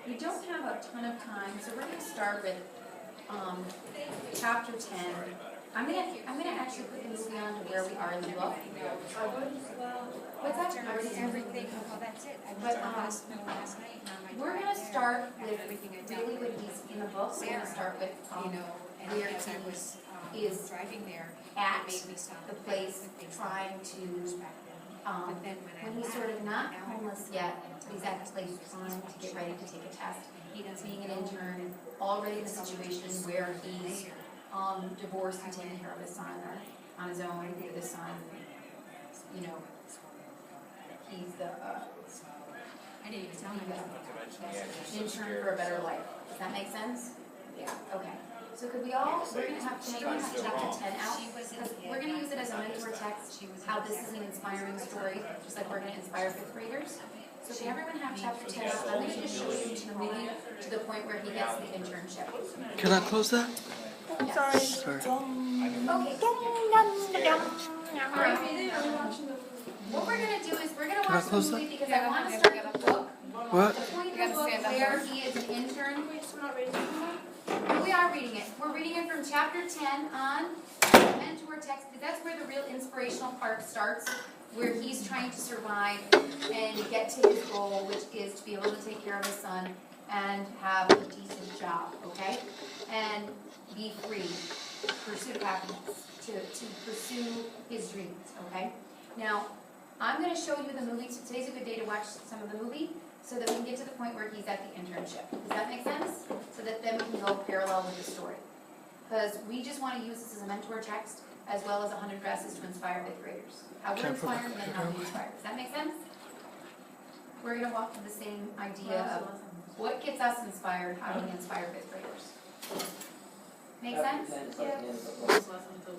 we don't have a ton of time, so we're gonna start with, chapter 10. I'm gonna actually put the movie on to where we are in the book. What's that? Everything, well, that's it. I was in the hospital last night and on my We're drive gonna there, start with everything I did, really when he's in the book, we're gonna start with, you know, and where as I he was is driving there, at it made me stop. the and place think of things trying that I to, didn't expect. But then when he's sort of not homeless yet, he's at the place trying to get ready to take a test. Being an intern, already in a situation where he's divorced and taking care of his son, or on his own with his son. You know, he's the I didn't even tell him that. intern for a better life. Does that make sense? Yeah. Okay. So could we all, we're gonna have chapter 10 out, because we're gonna use it as a mentor text, how this is an inspiring story, just like we're gonna inspire fifth graders. So if everyone have chapter 10 out, I'm gonna just show you to the movie to the point where he gets the internship. Can I close that? Yes. Sorry. Okay. Alright. What we're gonna do is we're gonna Can I watch the close movie that? because I wanna start the book. What? The point of the book where he is an intern. We are reading it. We're reading it from chapter 10 on mentor text, because that's where the real inspirational part starts, where he's trying to survive and get to his goal, which is to be able to take care of his son and have a decent job, okay? And be free, pursue happiness, to pursue his dreams, okay? Now, I'm going to show you the movie. Today's a good day to watch some of the movie so that we can get to the point where he's at the internship. Does that make sense? So that then we can go parallel with the story. Because we just want to use this as a mentor text as well as 100 dresses to inspire fifth graders. How we're inspired and then how we inspire. Does that make sense? We're going to walk through the same idea of what gets us inspired, how do we inspire fifth graders. Make sense? Yeah.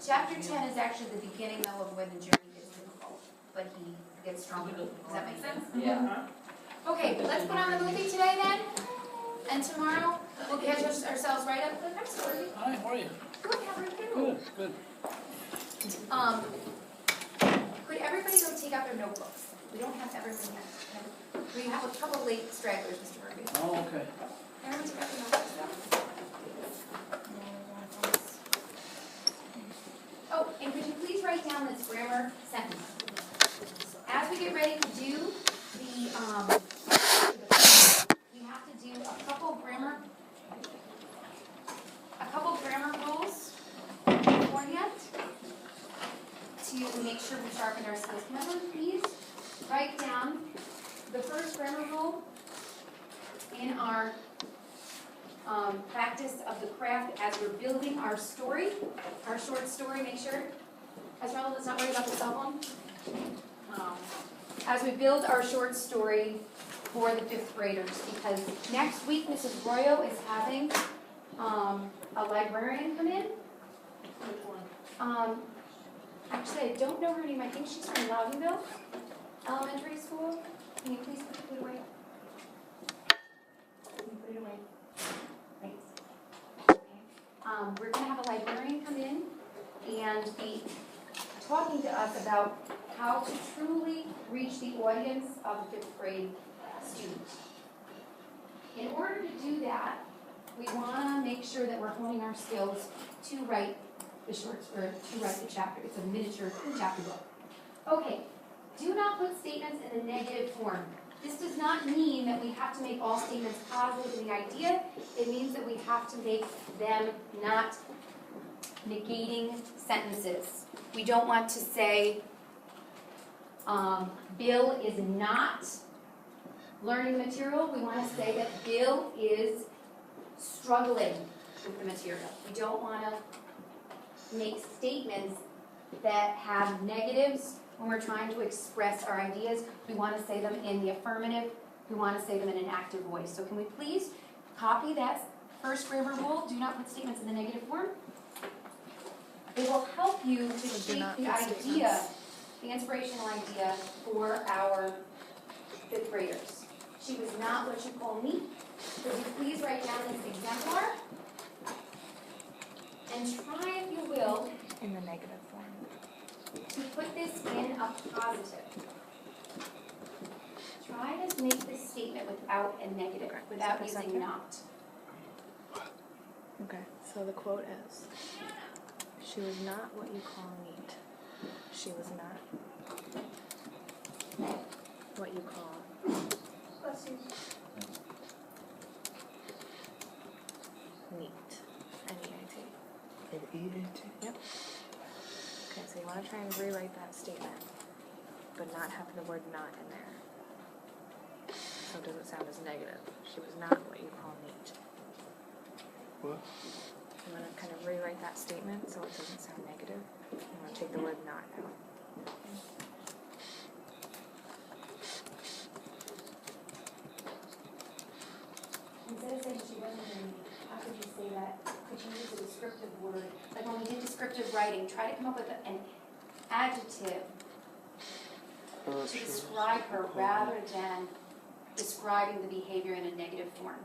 Chapter 10 is actually the beginning, though, of when the journey gets difficult, but he gets stronger. Does that make sense? Yeah. Okay, let's put on the movie today then, and tomorrow we'll catch ourselves right up. I'm sorry. Hi, how are you? Good, how are you? Good, good. Could everybody go take out their notebooks? We don't have everything yet. We have a couple late stragglers, Mr. Murphy. Oh, okay. Everyone take out their notebooks. Oh, and could you please write down this grammar sentence? As we get ready to do we have to do a couple grammar rules beforehand to make sure we sharpen our skills. Can everyone please write down the first grammar rule in our practice of the craft as we're building our story, our short story. Make sure, Esmeralda, let's not worry about the cell phone. As we build our short story for the fifth graders, because next week Mrs. Royo is having a librarian come in. Actually, I don't know her name. I think she's from Loudonville Elementary School. Can you please put the food away? Can you put it away? Thanks. Okay. We're going to have a librarian come in and be talking to us about how to truly reach the audience of a fifth grade student. In order to do that, we want to make sure that we're honing our skills to write the short story, to write the chapter. It's a miniature chapter book. Okay, do not put statements in a negative form. This does not mean that we have to make all statements positive in the idea. It means that we have to make them not negating sentences. We don't want to say, Bill is not learning the material. We want to say that Bill is struggling with the material. We don't want to make statements that have negatives when we're trying to express our ideas. We want to say them in the affirmative. We want to say them in an active voice. So can we please copy that first grammar rule? Do not put statements in the negative form. It will help you to shape the idea, the inspirational idea for our fifth graders. She was not what you call me. Would you please write down this exemplar? And try, if you will, In the negative form. to put this in a positive. Try as make this statement without a negative, Okay. without Is that using better? not. Okay, so the quote is, she was not what you call neat. She was not what you call neat. N-E-I-T. E-A-T? Yep. Okay, so you want to try and rewrite that statement, but not have the word not in there. So it doesn't sound as negative. She was not what you call neat. What? You want to kind of rewrite that statement so it doesn't sound negative. You want to take the word not out. Instead of saying she wasn't very neat, how could you say that? Could you use a descriptive word? Like when we did descriptive writing, try to come up with an adjective to describe her rather than describing the behavior in a negative form.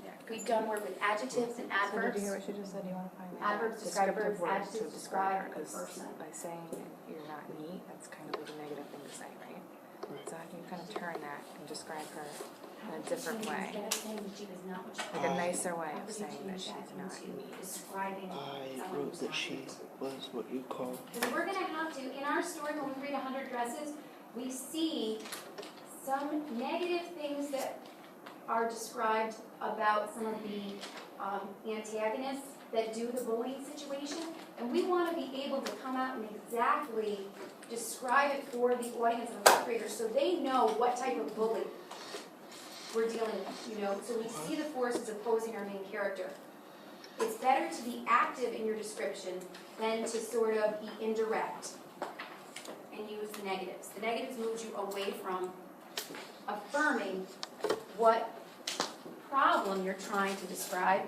Yeah. We've done work with adjectives and So did adverbs. you hear what she just said? You want to find Adverbs describe descriptive verbs, words to adjectives describe her, describe a 'cause person. by saying you're not neat, that's kind of like a negative thing to say, right? Right. So how can you kind of turn that and describe her in a different way? Instead of saying that she was not what she Like a nicer way how of could you saying that change she's not into neat. describing I someone wrote who's that not she neat? was what you call. Because we're gonna have to, in our story, when we read 100 Dresses, we see some negative things that are described about some of the antagonists that do the bullying situation. And we want to be able to come out and exactly describe it for the audience of the fifth graders so they know what type of bully we're dealing with, you know, so we see the forces opposing our main character. It's better to be active in your description than to sort of be indirect and use the negatives. The negatives move you away from affirming what problem you're trying to describe.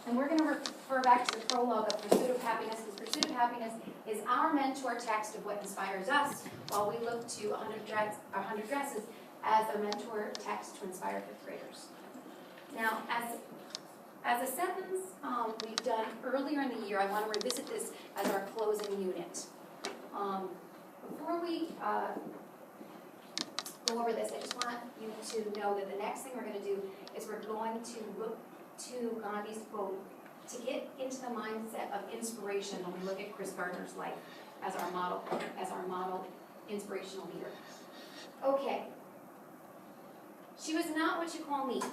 And we're going to refer back to the prologue of Pursuit of Happiness, because Pursuit of Happiness is our mentor text of what inspires us, while we look to 100 Dresses as a mentor text to inspire fifth graders. Now, as a sentence we've done earlier in the year, I want to revisit this as our closing unit. Before we go over this, I just want you to know that the next thing we're going to do is we're going to look to Gandhi's quote to get into the mindset of inspiration when we look at Chris Gardner's life as our model inspirational leader. Okay. She was not what you call neat.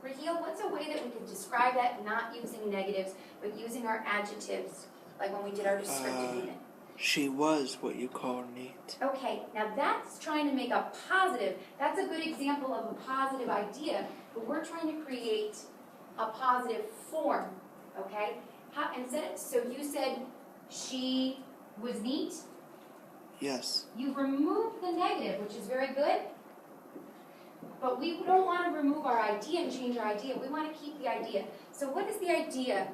Raheel, what's a way that we could describe that, not using negatives, but using our adjectives, like when we did our descriptive unit? She was what you call neat. Okay, now that's trying to make a positive, that's a good example of a positive idea, but we're trying to create a positive form, okay? So you said she was neat? Yes. You removed the negative, which is very good, but we don't want to remove our idea and change our idea. We want to keep the idea. So what is the idea,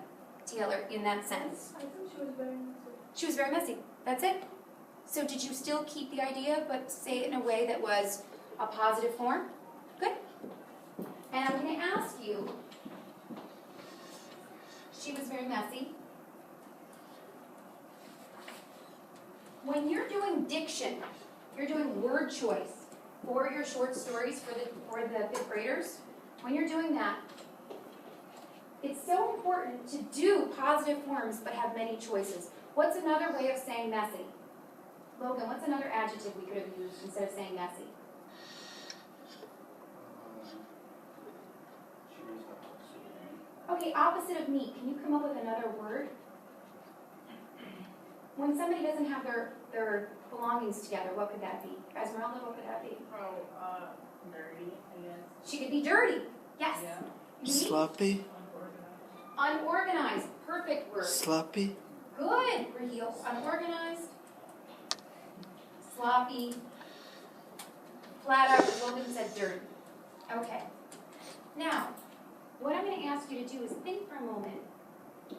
Taylor, in that sense? I think she was very messy. She was very messy. That's it? So did you still keep the idea, but say it in a way that was a positive form? Good. And I'm going to ask you, she was very messy. When you're doing diction, you're doing word choice for your short stories for the fifth graders, when you're doing that, it's so important to do positive forms but have many choices. What's another way of saying messy? Logan, what's another adjective we could have used instead of saying messy? Okay, opposite of neat. Can you come up with another word? When somebody doesn't have their belongings together, what could that be? Esmeralda, what could that be? Dirty, I guess. She could be dirty. Yes. Yeah. Neat. Sloppy. Unorganized. Perfect word. Sloppy. Good, Raheel. Unorganized. Sloppy. Flat out, as Logan said, dirty. Okay. Now, what I'm going to ask you to do is think for a moment.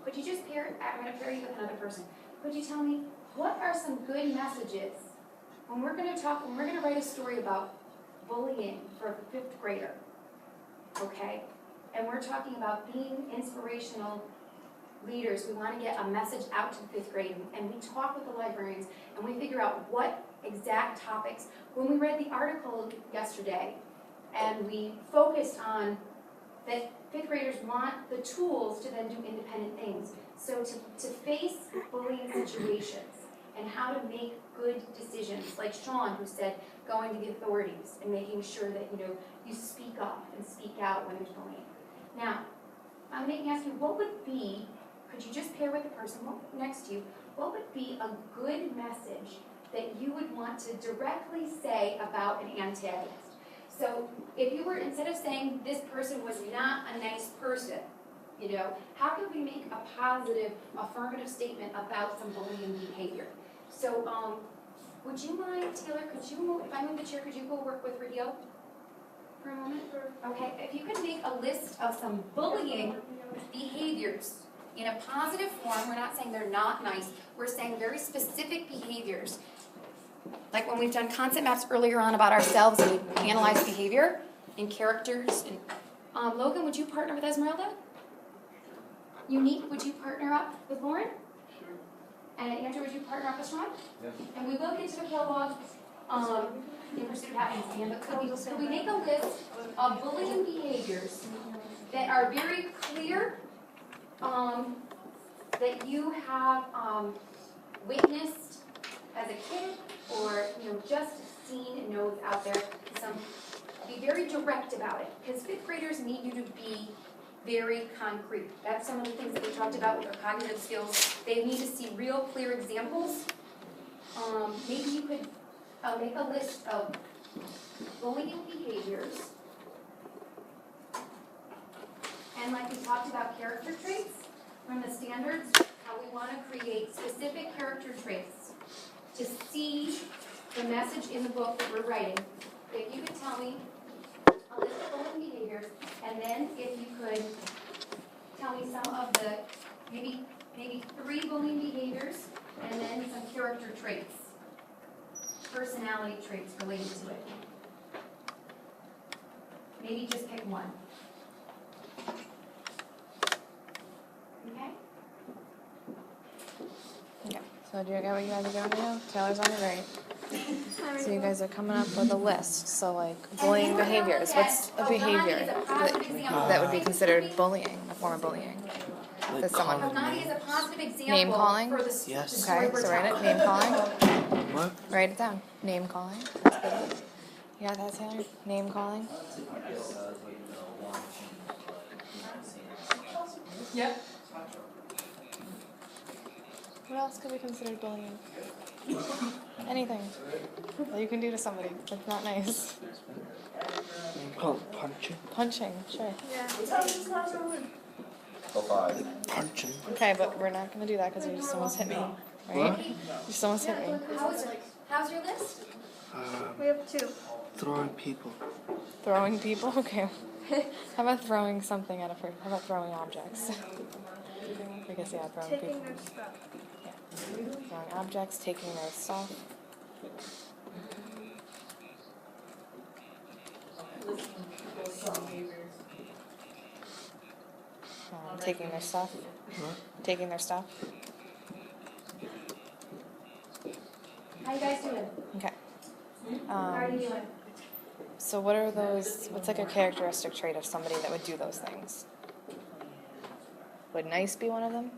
Could you just pair, I'm going to pair you with another person. Could you tell me, what are some good messages when we're going to write a story about bullying for a fifth grader, okay? And we're talking about being inspirational leaders. We want to get a message out to the fifth grade, and we talk with the librarians, and we figure out what exact topics. When we read the article yesterday, and we focused on that fifth graders want the tools to then do independent things. So to face bullying situations and how to make good decisions, like Sean who said going to the authorities and making sure that you speak up and speak out when there's bullying. Now, I'm going to ask you, what would be, could you just pair with the person next to you, what would be a good message that you would want to directly say about an antagonist? So if you were, instead of saying this person was not a nice person, how could we make a positive, affirmative statement about some bullying behavior? So, would you mind, Taylor, could you move, if I move the chair, could you go work with Raheel for a moment? Okay, if you could make a list of some bullying behaviors in a positive form, we're not saying they're not nice, we're saying very specific behaviors. Like when we've done concept maps earlier on about ourselves and we analyze behavior and characters. And, Logan, would you partner with Esmeralda? Unique, would you partner up with Lauren? Sure. And Andrew, would you partner up with Sean? Yes. And we will get to the kill log in pursuit of happiness, Dan, but could we make a list of bullying behaviors that are very clear, that you have witnessed as a kid or just seen and know out there? Be very direct about it, because fifth graders need you to be very concrete. That's some of the things that we talked about with their cognitive skills. They need to see real clear examples. Maybe you could make a list of bullying behaviors. And like we talked about character traits from the standards, how we want to create specific character traits to see the message in the book that we're writing. If you could tell me a list of bullying behaviors, and then if you could tell me some of the, maybe 3 bullying behaviors, and then some character traits, personality traits related to it. Maybe just pick one. Okay? Okay, so do you get what you guys are doing now? Taylor's on your right. So you guys are coming up with a list, so like bullying behaviors, what's a behavior that would be considered bullying, a form of bullying? Like That someone- calling Nani is a names. positive example Name calling? for the Yes. story Okay, we're so write it, telling. name calling, What? write it down, name calling, that's good. You got that, Taylor? Name calling? Yep. What else could be considered bullying? Anything that you can do to somebody that's not nice. You call it punching? Punching, sure. Go 5. Punching. Okay, but we're not gonna do that because you just almost hit me, right? You just almost hit me. How's your list? We have 2. Throwing people. Throwing people? Okay. How about throwing something at a person? How about throwing objects? I guess, yeah, throwing Taking people. their stuff. Throwing objects, taking their stuff. Taking their stuff. What? Taking their stuff. How you guys doing? Okay. How are you doing? So what are those, what's like a characteristic trait of somebody that would do those things? Would nice be one of them?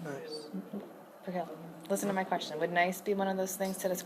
Nice. Okay, listen to my question. Would nice be one of those things to describe